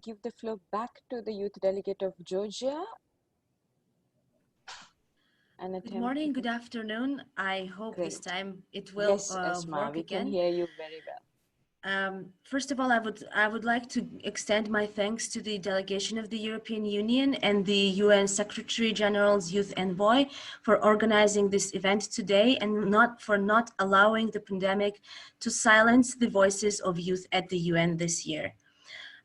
give the floor back to the Youth Delegate of Georgia. Good morning, good afternoon. I hope Great. this time it will yes, Esma, work we again. can hear you very well. First of all, I would like to extend my thanks to the delegation of the European Union and the UN Secretary General's Youth Envoy for organizing this event today and for not allowing the pandemic to silence the voices of youth at the UN this year.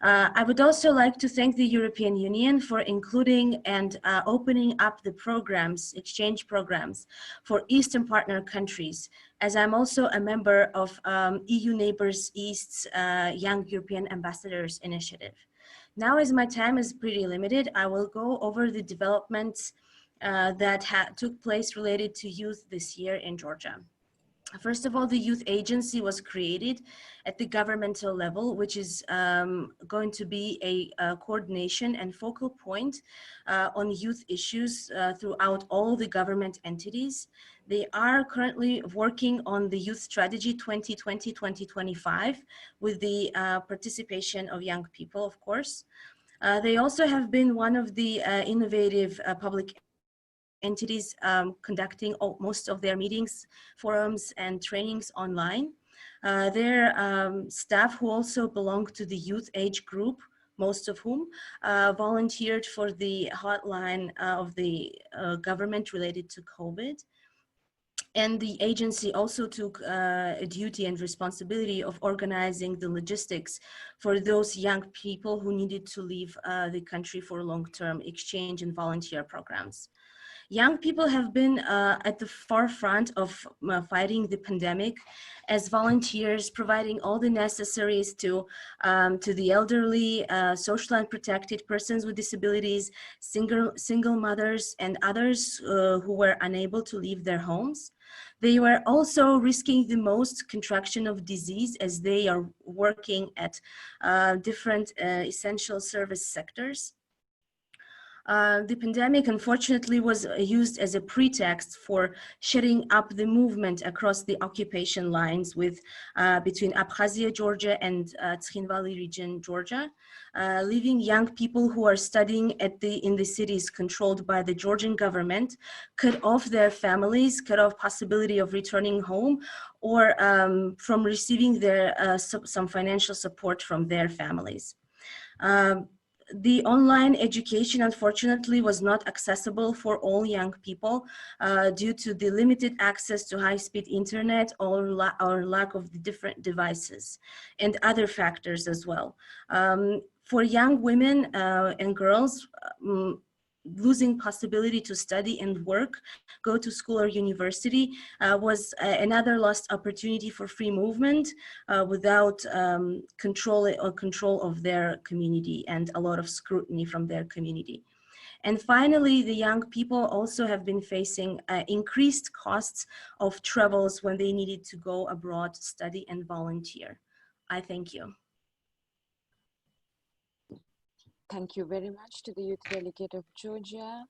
I would also like to thank the European Union for including and opening up the programs, exchange programs for Eastern partner countries, as I'm also a member of EU Neighbors East's Young European Ambassadors Initiative. Now, as my time is pretty limited, I will go over the developments that took place related to youth this year in Georgia. First of all, the youth agency was created at the governmental level, which is going to be a coordination and focal point on youth issues throughout all the government entities. They are currently working on the youth strategy 2020-2025 with the participation of young people, of course. They also have been one of the innovative public entities conducting most of their meetings, forums, and trainings online. Their staff who also belong to the youth age group, most of whom volunteered for the hotline of the government related to COVID. And the agency also took a duty and responsibility of organizing the logistics for those young people who needed to leave the country for long-term exchange and volunteer programs. Young people have been at the forefront of fighting the pandemic as volunteers, providing all the necessaries to the elderly, social and protected persons with disabilities, single mothers, and others who were unable to leave their homes. They were also risking the most contraction of disease as they are working at different essential service sectors. The pandemic, unfortunately, was used as a pretext for shutting up the movement across the occupation lines between Abkhazia, Georgia, and Tkhin Valley region, Georgia, leaving young people who are studying in the cities controlled by the Georgian government, cut off their families, cut off possibility of returning home, or from receiving some financial support from their families. The online education, unfortunately, was not accessible for all young people due to the limited access to high-speed internet or lack of the different devices and other factors as well. For young women and girls, losing possibility to study and work, go to school or university was another lost opportunity for free movement without control of their community and a lot of scrutiny from their community. And finally, the young people also have been facing increased costs of travels when they needed to go abroad, study and volunteer. I thank you. Thank you very much to the Youth Delegate of Georgia.